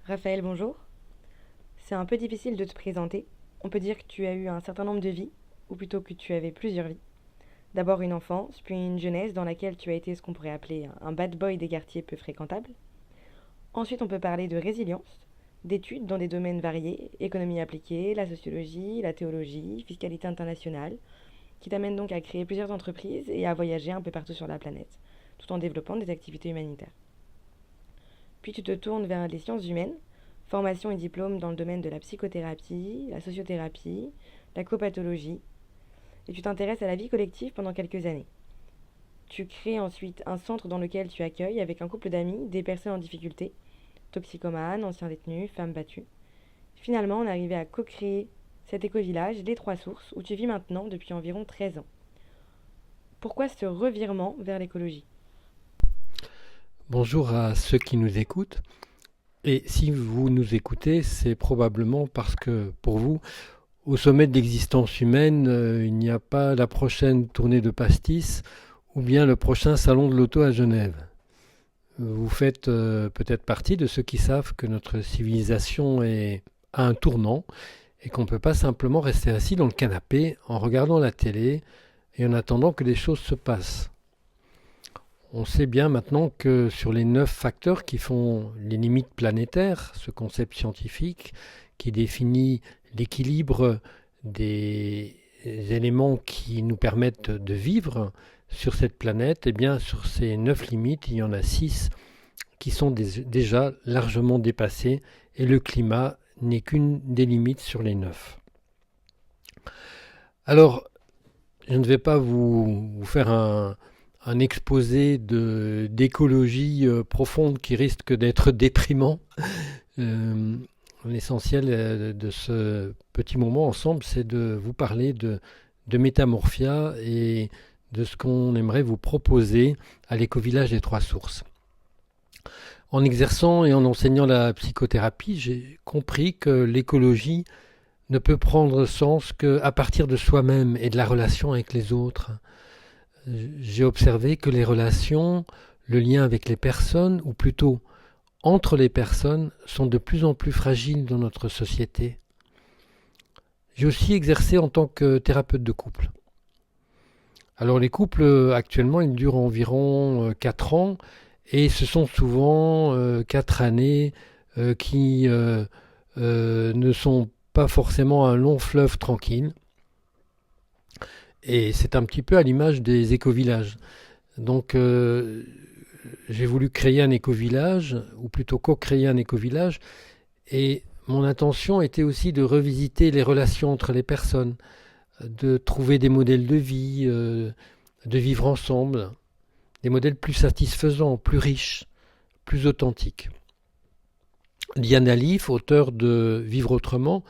Raphaël, bonjour. C'est un peu difficile de te présenter. On peut dire que tu as eu un certain nombre de vies, ou plutôt que tu avais plusieurs vies. D'abord une enfance, puis une jeunesse dans laquelle tu as été ce qu'on pourrait appeler un bad boy des quartiers peu fréquentables. Ensuite, on peut parler de résilience, d'études dans des domaines variés, économie appliquée, la sociologie, la théologie, fiscalité internationale, qui t'amènent donc à créer plusieurs entreprises et à voyager un peu partout sur la planète, tout en développant des activités humanitaires. Puis tu te tournes vers les sciences humaines, formation et diplôme dans le domaine de la psychothérapie, la sociothérapie, la copathologie, et tu t'intéresses à la vie collective pendant quelques années. Tu crées ensuite un centre dans lequel tu accueilles avec un couple d'amis des personnes en difficulté, toxicomanes, anciens détenus, femmes battues. Finalement, on est arrivé à co-créer cet éco-village, les Trois Sources, où tu vis maintenant depuis environ 13 ans. Pourquoi ce revirement vers l'écologie? Bonjour à ceux qui nous écoutent. Et si vous nous écoutez, c'est probablement parce que pour vous, au sommet de l'existence humaine, il n'y a pas la prochaine tournée de pastis ou bien le prochain salon de l'auto à Genève. Vous faites peut-être partie de ceux qui savent que notre civilisation est à un tournant et qu'on ne peut pas simplement rester assis dans le canapé en regardant la télé et en attendant que les choses se passent. On sait bien maintenant que sur les 9 facteurs qui font les limites planétaires, ce concept scientifique qui définit l'équilibre des éléments qui nous permettent de vivre sur cette planète, eh bien sur ces 9 limites, il y en a 6 qui sont déjà largement dépassées et le climat n'est qu'une des limites sur les 9. Alors, je ne vais pas vous faire un exposé d'écologie profonde qui risque d'être déprimant. Euh, L'essentiel de ce petit moment ensemble, c'est de vous parler de Métamorphia et de ce qu'on aimerait vous proposer à l'éco-village des Trois Sources. En exerçant et en enseignant la psychothérapie, j'ai compris que l'écologie ne peut prendre sens qu'à partir de soi-même et de la relation avec les autres. J'ai observé que les relations, le lien avec les personnes, ou plutôt entre les personnes, sont de plus en plus fragiles dans notre société. J'ai aussi exercé en tant que thérapeute de couple. Alors les couples actuellement, ils durent environ 4 ans et ce sont souvent 4 années qui ne sont pas forcément un long fleuve tranquille. Et c'est un petit peu à l'image des éco-villages. Donc j'ai voulu créer un éco-village, ou plutôt co-créer un éco-village, et mon intention était aussi de revisiter les relations entre les personnes, de trouver des modèles de vie, de vivre ensemble, des modèles plus satisfaisants, plus riches, plus authentiques. Diane Alif, auteur de Vivre autrement,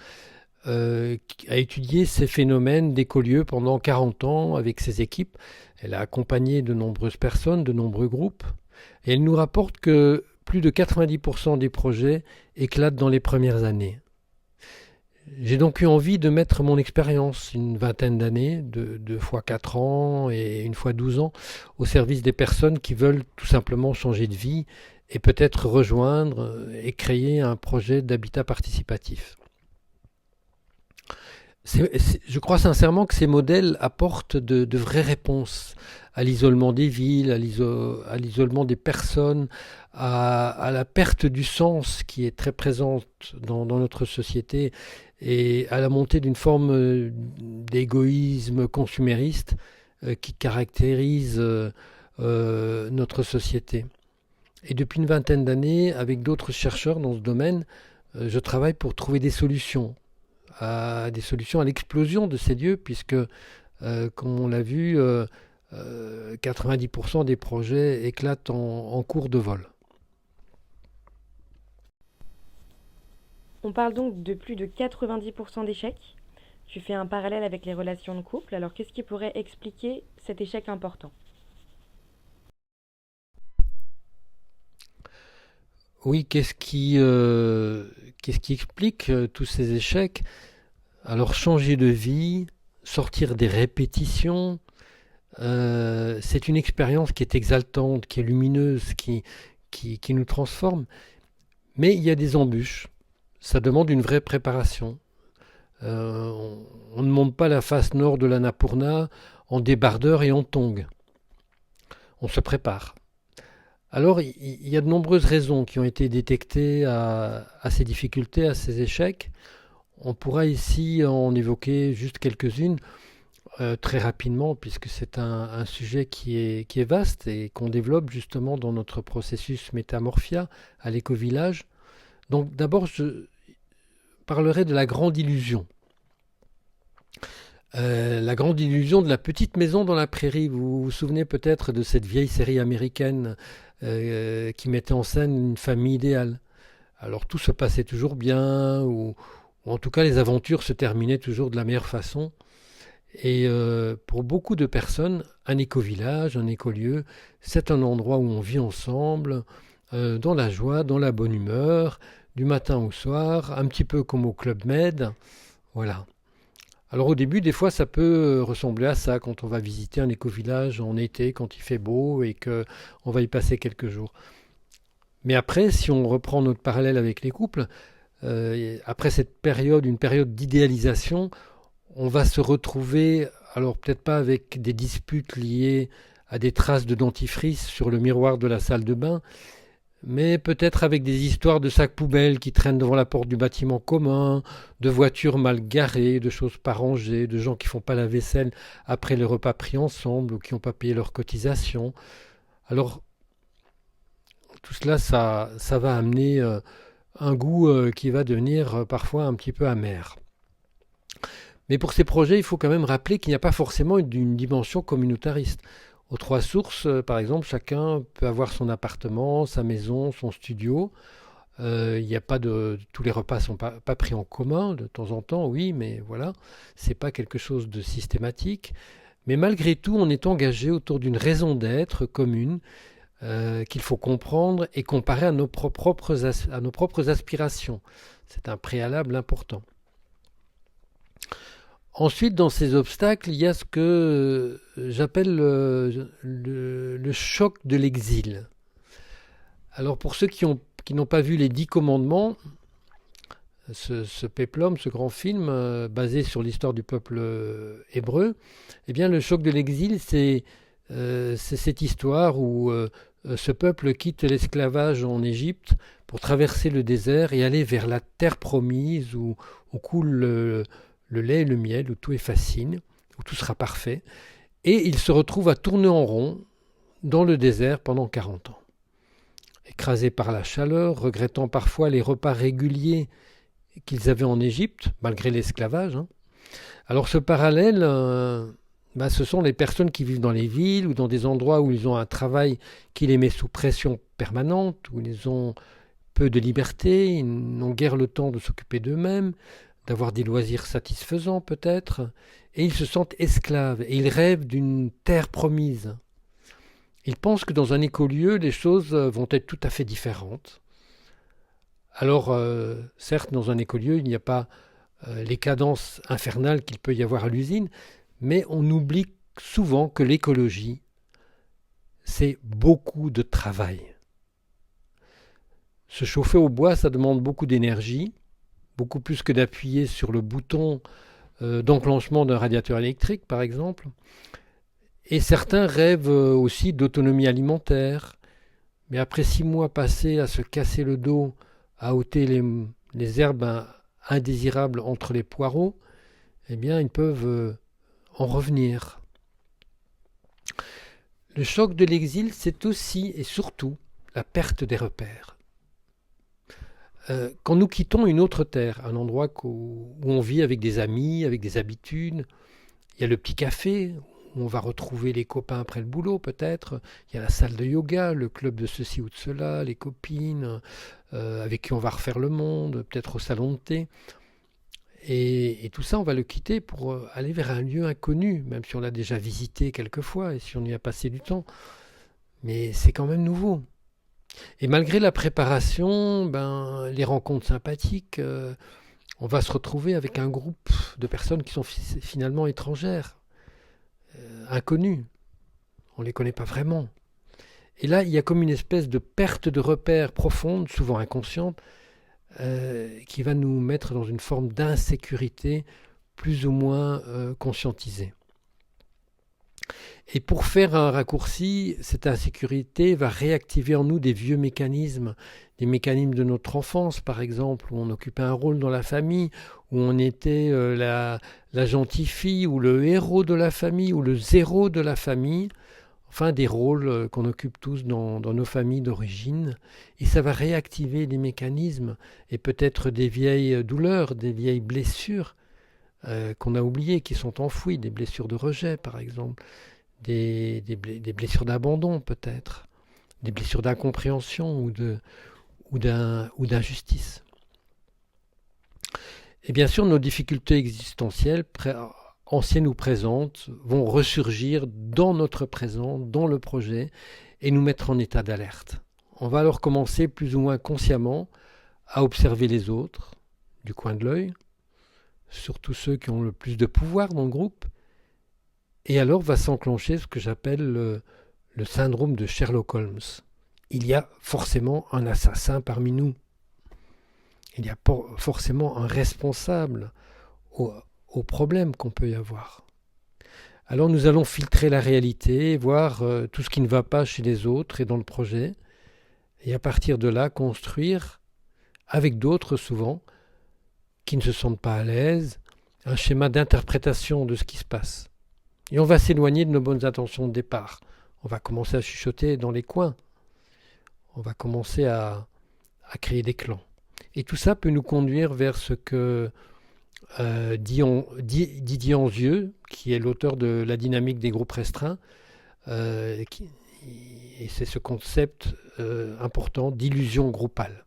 a étudié ces phénomènes d'écolieux pendant 40 ans avec ses équipes. Elle a accompagné de nombreuses personnes, de nombreux groupes, et elle nous rapporte que plus de 90% des projets éclatent dans les premières années. J'ai donc eu envie de mettre mon expérience, une vingtaine d'années, 2 fois 4 ans et 1 fois 12 ans, au service des personnes qui veulent tout simplement changer de vie et peut-être rejoindre et créer un projet d'habitat participatif. Je crois sincèrement que ces modèles apportent de vraies réponses à l'isolement des villes, à l'isolement des personnes, à la perte du sens qui est très présente dans notre société et à la montée d'une forme d'égoïsme consumériste qui caractérise notre société. Et depuis une vingtaine d'années, avec d'autres chercheurs dans ce domaine, je travaille pour trouver des solutions à l'explosion de ces lieux, puisque, comme on l'a vu, 90% des projets éclatent en cours de vol. On parle donc de plus de 90% d'échecs. Tu fais un parallèle avec les relations de couple, alors qu'est-ce qui pourrait expliquer cet échec important? Oui, qu'est-ce qui explique tous ces échecs? Alors, changer de vie, sortir des répétitions, c'est une expérience qui est exaltante, qui est lumineuse, qui nous transforme. Mais il y a des embûches. Ça demande une vraie préparation. On ne monte pas la face nord de l'Annapurna en débardeur et en tongs. On se prépare. Alors, il y a de nombreuses raisons qui ont été détectées à ces difficultés, à ces échecs. On pourra ici en évoquer juste quelques-unes très rapidement, puisque c'est un sujet qui est vaste et qu'on développe justement dans notre processus Métamorphia à l'éco-village. Donc d'abord, je parlerai de la grande illusion. La grande illusion de la petite maison dans la prairie. Vous vous souvenez peut-être de cette vieille série américaine qui mettait en scène une famille idéale. Alors tout se passait toujours bien, ou en tout cas les aventures se terminaient toujours de la meilleure façon. Et pour beaucoup de personnes, un éco-village, un écolieu, c'est un endroit où on vit ensemble, dans la joie, dans la bonne humeur, du matin au soir, un petit peu comme au Club Med. Voilà. Alors au début, des fois, ça peut ressembler à ça quand on va visiter un éco-village en été, quand il fait beau et qu'on va y passer quelques jours. Mais après, si on reprend notre parallèle avec les couples, après cette période, une période d'idéalisation, on va se retrouver, alors peut-être pas avec des disputes liées à des traces de dentifrice sur le miroir de la salle de bain, mais peut-être avec des histoires de sacs poubelles qui traînent devant la porte du bâtiment commun, de voitures mal garées, de choses pas rangées, de gens qui font pas la vaisselle après les repas pris ensemble ou qui n'ont pas payé leurs cotisations. Alors tout cela, ça va amener un goût qui va devenir parfois un petit peu amer. Mais pour ces projets, il faut quand même rappeler qu'il n'y a pas forcément une dimension communautariste. Aux Trois Sources, par exemple, chacun peut avoir son appartement, sa maison, son studio. Il n'y a pas tous les repas ne sont pas pris en commun de temps en temps, oui, mais voilà, c'est pas quelque chose de systématique. Mais malgré tout, on est engagé autour d'une raison d'être commune qu'il faut comprendre et comparer à nos propres aspirations. C'est un préalable important. Ensuite, dans ces obstacles, il y a ce que j'appelle le choc de l'exil. Alors pour ceux qui n'ont pas vu les 10 commandements, ce péplum, ce grand film basé sur l'histoire du peuple hébreu, eh bien le choc de l'exil, c'est cette histoire où ce peuple quitte l'esclavage en Égypte pour traverser le désert et aller vers la terre promise où coule le lait et le miel, où tout est facile, où tout sera parfait. Et ils se retrouvent à tourner en rond dans le désert pendant 40 ans. Écrasés par la chaleur, regrettant parfois les repas réguliers qu'ils avaient en Égypte, malgré l'esclavage. Alors ce parallèle, ce sont les personnes qui vivent dans les villes ou dans des endroits où ils ont un travail qui les met sous pression permanente, où ils ont peu de liberté, ils n'ont guère le temps de s'occuper d'eux-mêmes, d'avoir des loisirs satisfaisants peut-être, et ils se sentent esclaves, et ils rêvent d'une terre promise. Ils pensent que dans un écolieu, les choses vont être tout à fait différentes. Alors, certes, dans un écolieu, il n'y a pas les cadences infernales qu'il peut y avoir à l'usine, mais on oublie souvent que l'écologie, c'est beaucoup de travail. Se chauffer au bois, ça demande beaucoup d'énergie, beaucoup plus que d'appuyer sur le bouton d'enclenchement d'un radiateur électrique, par exemple. Et certains rêvent aussi d'autonomie alimentaire. Mais après 6 mois passés à se casser le dos, à ôter les herbes indésirables entre les poireaux, eh bien, ils peuvent en revenir. Le choc de l'exil, c'est aussi et surtout la perte des repères. Quand nous quittons une autre terre, un endroit où on vit avec des amis, avec des habitudes, il y a le petit café où on va retrouver les copains après le boulot peut-être, il y a la salle de yoga, le club de ceci ou de cela, les copines avec qui on va refaire le monde, peut-être au salon de thé. Et tout ça, on va le quitter pour aller vers un lieu inconnu, même si on l'a déjà visité quelques fois et si on y a passé du temps. Mais c'est quand même nouveau. Et malgré la préparation, les rencontres sympathiques, on va se retrouver avec un groupe de personnes qui sont finalement étrangères, inconnues. On ne les connaît pas vraiment. Et là, il y a comme une espèce de perte de repère profonde, souvent inconsciente, qui va nous mettre dans une forme d'insécurité plus ou moins conscientisée. Et pour faire un raccourci, cette insécurité va réactiver en nous des vieux mécanismes, des mécanismes de notre enfance par exemple, où on occupait un rôle dans la famille, où on était la gentille fille, ou le héros de la famille, ou le zéro de la famille, enfin des rôles qu'on occupe tous dans nos familles d'origine. Et ça va réactiver des mécanismes, et peut-être des vieilles douleurs, des vieilles blessures qu'on a oubliées, qui sont enfouies, des blessures de rejet par exemple, des blessures d'abandon peut-être, des blessures d'incompréhension ou d'injustice. Et bien sûr, nos difficultés existentielles, anciennes ou présentes, vont ressurgir dans notre présent, dans le projet, et nous mettre en état d'alerte. On va alors commencer plus ou moins consciemment à observer les autres, du coin de l'œil, surtout ceux qui ont le plus de pouvoir dans le groupe, et alors va s'enclencher ce que j'appelle le syndrome de Sherlock Holmes. Il y a forcément un assassin parmi nous. Il y a forcément un responsable au problème qu'on peut y avoir. Alors nous allons filtrer la réalité, voir tout ce qui ne va pas chez les autres et dans le projet, et à partir de là construire, avec d'autres souvent, qui ne se sentent pas à l'aise, un schéma d'interprétation de ce qui se passe. Et on va s'éloigner de nos bonnes intentions de départ. On va commencer à chuchoter dans les coins. On va commencer à créer des clans. Et tout ça peut nous conduire vers ce que Didier Anzieux, qui est l'auteur de La dynamique des groupes restreints, et c'est ce concept important d'illusion groupale.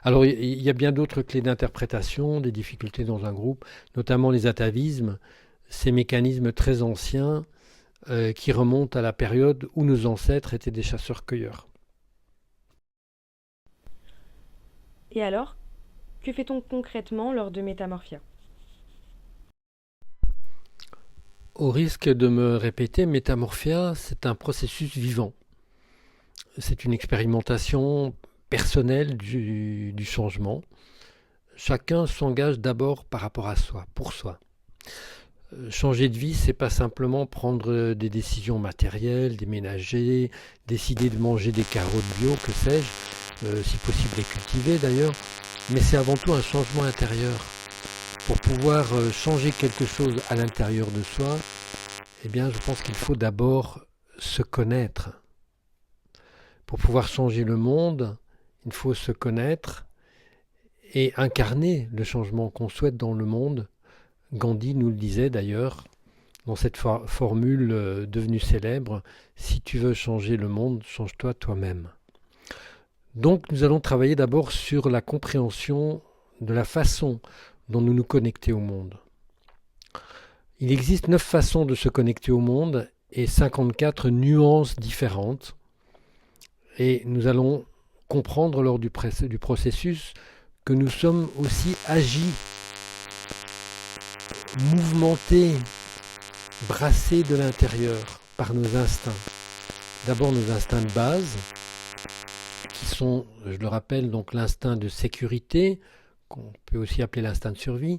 Alors il y a bien d'autres clés d'interprétation des difficultés dans un groupe, notamment les atavismes, ces mécanismes très anciens qui remontent à la période où nos ancêtres étaient des chasseurs-cueilleurs. Et alors, que fait-on concrètement lors de Métamorphia? Au risque de me répéter, Métamorphia, c'est un processus vivant. C'est une expérimentation personnelle du changement. Chacun s'engage d'abord par rapport à soi, pour soi. Changer de vie, c'est pas simplement prendre des décisions matérielles, déménager, décider de manger des carottes bio, que sais-je, si possible les cultiver d'ailleurs, mais c'est avant tout un changement intérieur. Pour pouvoir changer quelque chose à l'intérieur de soi, eh bien je pense qu'il faut d'abord se connaître. Pour pouvoir changer le monde, il faut se connaître et incarner le changement qu'on souhaite dans le monde. Gandhi nous le disait d'ailleurs dans cette formule devenue célèbre, si tu veux changer le monde, change-toi toi-même. Donc nous allons travailler d'abord sur la compréhension de la façon dont nous nous connectons au monde. Il existe 9 façons de se connecter au monde et 54 nuances différentes. Et nous allons comprendre lors du processus que nous sommes aussi agis, mouvementés, brassés de l'intérieur par nos instincts. D'abord nos instincts de base, qui sont, je le rappelle, donc l'instinct de sécurité, qu'on peut aussi appeler l'instinct de survie,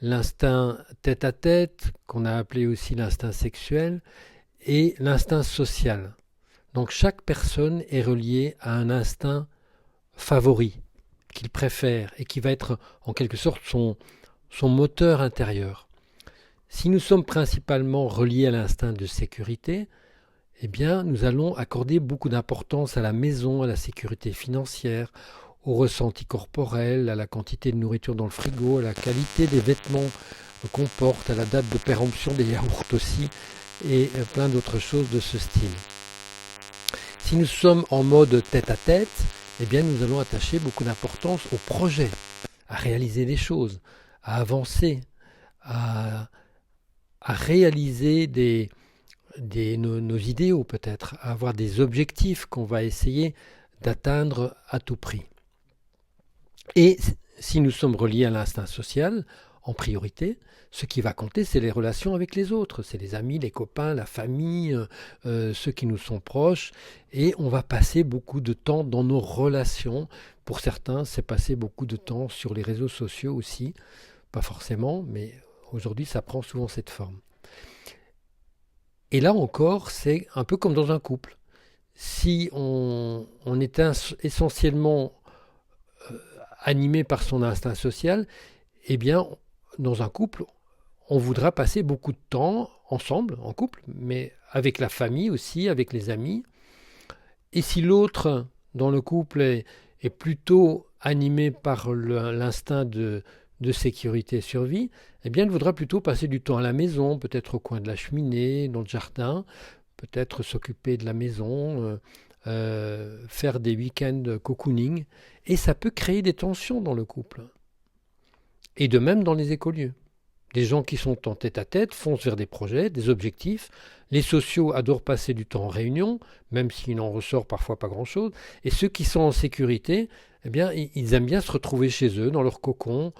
l'instinct tête-à-tête, qu'on a appelé aussi l'instinct sexuel, et l'instinct social. Donc chaque personne est reliée à un instinct favori, qu'il préfère, et qui va être en quelque sorte son moteur intérieur. Si nous sommes principalement reliés à l'instinct de sécurité, eh bien, nous allons accorder beaucoup d'importance à la maison, à la sécurité financière, au ressenti corporel, à la quantité de nourriture dans le frigo, à la qualité des vêtements qu'on porte, à la date de péremption des yaourts aussi, et plein d'autres choses de ce style. Si nous sommes en mode tête-à-tête, eh bien, nous allons attacher beaucoup d'importance au projet, à réaliser des choses, à avancer, à réaliser nos idéaux peut-être, à avoir des objectifs qu'on va essayer d'atteindre à tout prix. Et si nous sommes reliés à l'instinct social, en priorité. Ce qui va compter, c'est les relations avec les autres. C'est les amis, les copains, la famille, ceux qui nous sont proches. Et on va passer beaucoup de temps dans nos relations. Pour certains, c'est passer beaucoup de temps sur les réseaux sociaux aussi. Pas forcément, mais aujourd'hui, ça prend souvent cette forme. Et là encore, c'est un peu comme dans un couple. Si on est essentiellement animé par son instinct social, eh bien, dans un couple, on voudra passer beaucoup de temps ensemble, en couple, mais avec la famille aussi, avec les amis. Et si l'autre, dans le couple, est plutôt animé par l'instinct de sécurité et survie, eh bien, il voudra plutôt passer du temps à la maison, peut-être au coin de la cheminée, dans le jardin, peut-être s'occuper de la maison, faire des week-ends cocooning. Et ça peut créer des tensions dans le couple. Et de même dans les écolieux. Des gens qui sont en tête-à-tête foncent vers des projets, des objectifs. Les sociaux adorent passer du temps en réunion, même s'il en ressort parfois pas grand-chose. Et ceux qui sont en sécurité, eh bien, ils aiment bien se retrouver chez eux, dans leur cocon,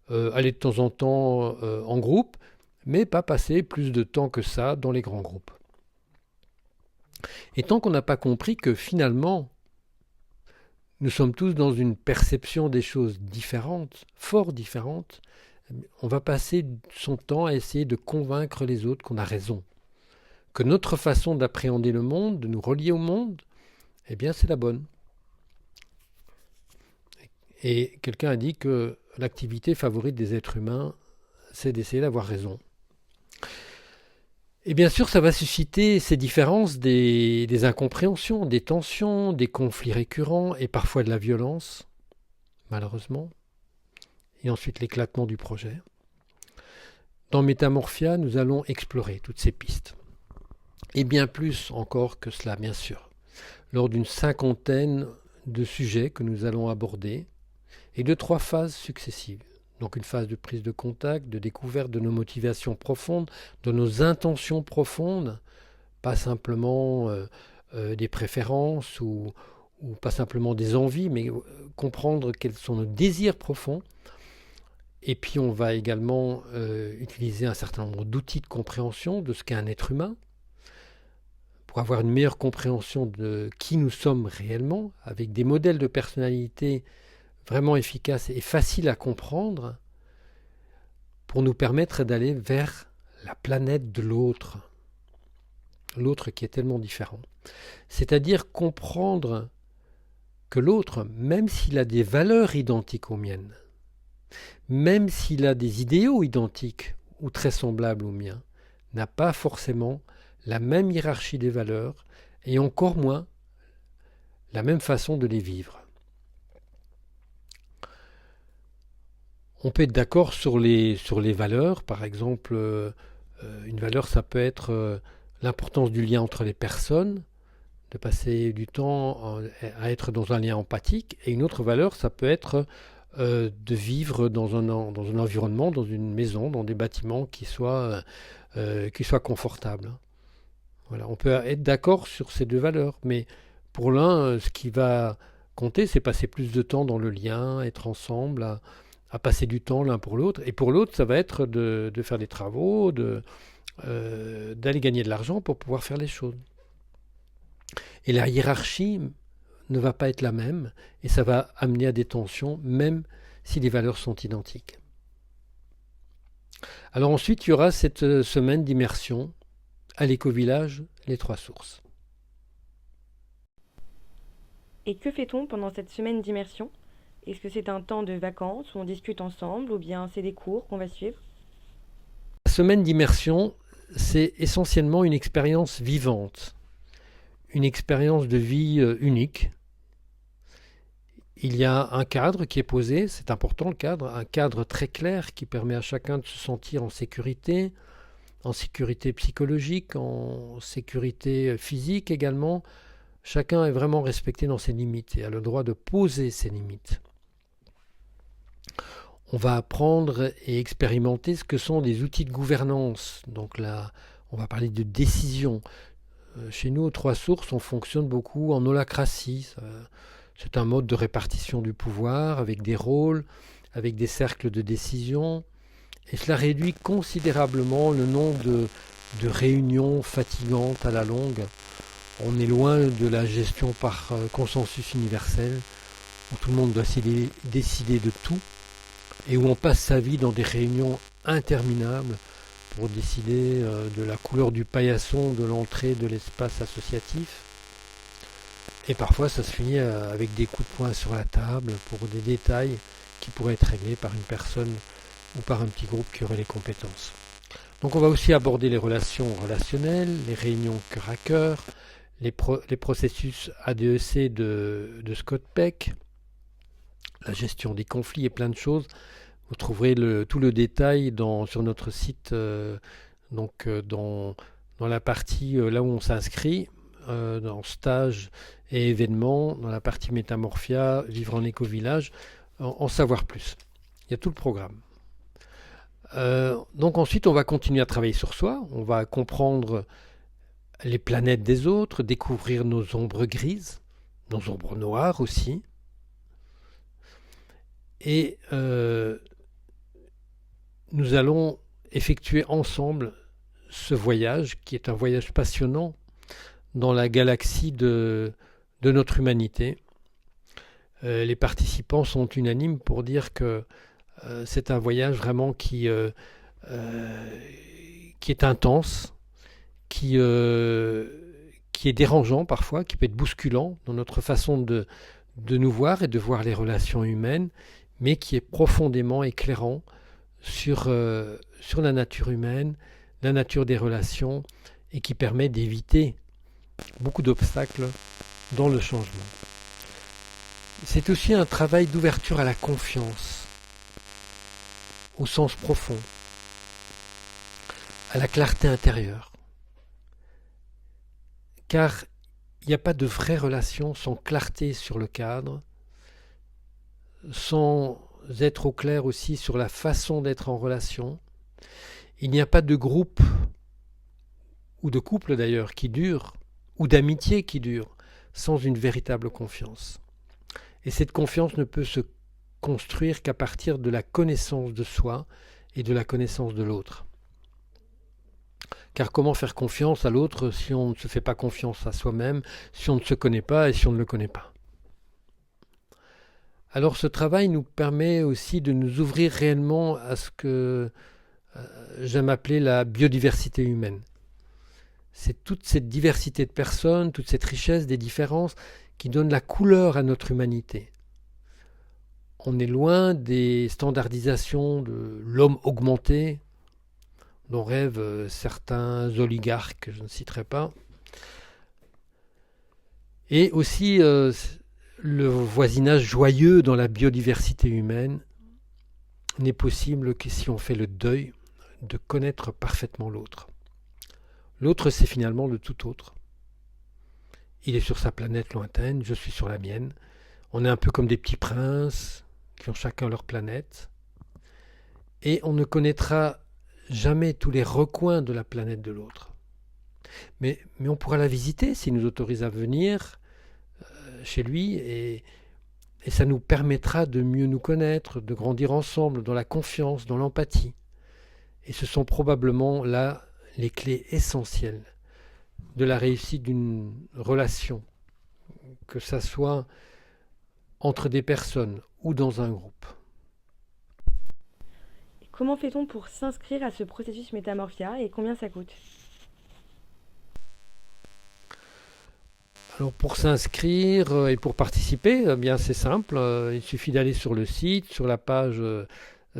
aller de temps en temps en groupe, mais pas passer plus de temps que ça dans les grands groupes. Et tant qu'on n'a pas compris que finalement, nous sommes tous dans une perception des choses différentes, fort différentes, on va passer son temps à essayer de convaincre les autres qu'on a raison, que notre façon d'appréhender le monde, de nous relier au monde, eh bien c'est la bonne. Et quelqu'un a dit que l'activité favorite des êtres humains, c'est d'essayer d'avoir raison. Et bien sûr, ça va susciter ces différences, des incompréhensions, des tensions, des conflits récurrents et parfois de la violence, malheureusement. Et ensuite l'éclatement du projet. Dans Métamorphia, nous allons explorer toutes ces pistes. Et bien plus encore que cela, bien sûr, lors d'une 50aine de sujets que nous allons aborder et de 3 phases successives. Donc une phase de prise de contact, de découverte de nos motivations profondes, de nos intentions profondes, pas simplement des préférences ou pas simplement des envies, mais comprendre quels sont nos désirs profonds. Et puis on va également utiliser un certain nombre d'outils de compréhension de ce qu'est un être humain, pour avoir une meilleure compréhension de qui nous sommes réellement, avec des modèles de personnalité vraiment efficaces et faciles à comprendre, pour nous permettre d'aller vers la planète de l'autre, l'autre qui est tellement différent. C'est-à-dire comprendre que l'autre, même s'il a des valeurs identiques aux miennes, même s'il a des idéaux identiques ou très semblables aux miens, n'a pas forcément la même hiérarchie des valeurs et encore moins la même façon de les vivre. On peut être d'accord sur les valeurs, par exemple, une valeur ça peut être l'importance du lien entre les personnes, de passer du temps à être dans un lien empathique, et une autre valeur ça peut être de vivre dans un environnement, dans une maison, dans des bâtiments qui soient confortables. Voilà, on peut être d'accord sur ces 2 valeurs, mais pour l'un, ce qui va compter, c'est passer plus de temps dans le lien, être ensemble, à passer du temps l'un pour l'autre. Et pour l'autre, ça va être de faire des travaux, d'aller gagner de l'argent pour pouvoir faire les choses. Et la hiérarchie ne va pas être la même, et ça va amener à des tensions, même si les valeurs sont identiques. Alors ensuite, il y aura cette semaine d'immersion à l'éco-village Les 3 Sources. Et que fait-on pendant cette semaine d'immersion? Est-ce que c'est un temps de vacances où on discute ensemble ou bien c'est des cours qu'on va suivre? La semaine d'immersion, c'est essentiellement une expérience vivante, une expérience de vie unique. Il y a un cadre qui est posé, c'est important le cadre, un cadre très clair qui permet à chacun de se sentir en sécurité psychologique, en sécurité physique également. Chacun est vraiment respecté dans ses limites et a le droit de poser ses limites. On va apprendre et expérimenter ce que sont des outils de gouvernance. Donc là, on va parler de décision. Chez nous, aux 3 Sources, on fonctionne beaucoup en holacratie. C'est un mode de répartition du pouvoir avec des rôles, avec des cercles de décision. Et cela réduit considérablement le nombre de réunions fatigantes à la longue. On est loin de la gestion par consensus universel, où tout le monde doit décider de tout, et où on passe sa vie dans des réunions interminables pour décider de la couleur du paillasson de l'entrée de l'espace associatif. Et parfois ça se finit avec des coups de poing sur la table pour des détails qui pourraient être réglés par une personne ou par un petit groupe qui aurait les compétences. Donc on va aussi aborder les relations relationnelles, les réunions cœur à cœur, les processus ADEC de Scott Peck, la gestion des conflits et plein de choses. Vous trouverez tout le détail sur notre site, dans la partie là où on s'inscrit, dans stage et événements, dans la partie Métamorphia, vivre en éco-village, en savoir plus. Il y a tout le programme. Donc ensuite, on va continuer à travailler sur soi, on va comprendre les planètes des autres, découvrir nos ombres grises, nos ombres noires aussi. Et nous allons effectuer ensemble ce voyage, qui est un voyage passionnant dans la galaxie de notre humanité. Les participants sont unanimes pour dire que c'est un voyage vraiment qui est intense, qui est dérangeant parfois, qui peut être bousculant dans notre façon de nous voir et de voir les relations humaines, mais qui est profondément éclairant sur la nature humaine, la nature des relations, et qui permet d'éviter beaucoup d'obstacles dans le changement. C'est aussi un travail d'ouverture à la confiance, au sens profond, à la clarté intérieure. Car il n'y a pas de vraie relation sans clarté sur le cadre, sans être au clair aussi sur la façon d'être en relation. Il n'y a pas de groupe, ou de couple d'ailleurs, qui dure, ou d'amitié qui dure, sans une véritable confiance. Et cette confiance ne peut se construire qu'à partir de la connaissance de soi et de la connaissance de l'autre. Car comment faire confiance à l'autre si on ne se fait pas confiance à soi-même, si on ne se connaît pas et si on ne le connaît pas? Alors ce travail nous permet aussi de nous ouvrir réellement à ce que j'aime appeler la biodiversité humaine. C'est toute cette diversité de personnes, toute cette richesse des différences qui donne la couleur à notre humanité. On est loin des standardisations de l'homme augmenté, dont rêvent certains oligarques que je ne citerai pas. Et aussi le voisinage joyeux dans la biodiversité humaine n'est possible que si on fait le deuil de connaître parfaitement l'autre. L'autre, c'est finalement le tout autre. Il est sur sa planète lointaine, je suis sur la mienne. On est un peu comme des petits princes qui ont chacun leur planète. Et on ne connaîtra jamais tous les recoins de la planète de l'autre. Mais on pourra la visiter s'il nous autorise à venir chez lui et ça nous permettra de mieux nous connaître, de grandir ensemble dans la confiance, dans l'empathie. Et ce sont probablement là les clés essentielles de la réussite d'une relation, que ça soit entre des personnes ou dans un groupe. Et comment fait-on pour s'inscrire à ce processus Métamorphia et combien ça coûte? Alors pour s'inscrire et pour participer, eh bien c'est simple, il suffit d'aller sur le site, sur la page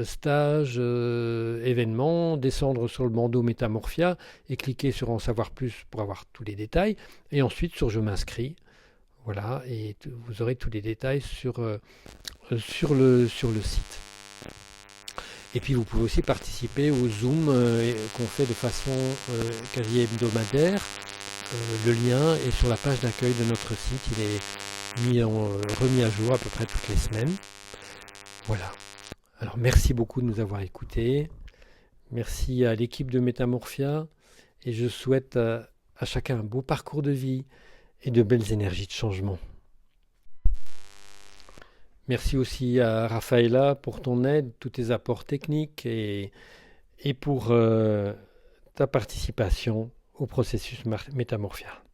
stage, événements, descendre sur le bandeau Métamorphia et cliquer sur en savoir plus pour avoir tous les détails, et ensuite sur je m'inscris. Voilà, et vous aurez tous les détails sur le site. Et puis vous pouvez aussi participer au Zoom qu'on fait de façon quasi hebdomadaire. Le lien est sur la page d'accueil de notre site, il est remis à jour à peu près toutes les semaines. Voilà. Alors merci beaucoup de nous avoir écoutés. Merci à l'équipe de Métamorphia et je souhaite à chacun un beau parcours de vie et de belles énergies de changement. Merci aussi à Rafaela pour ton aide, tous tes apports techniques et pour ta participation au processus Métamorphia.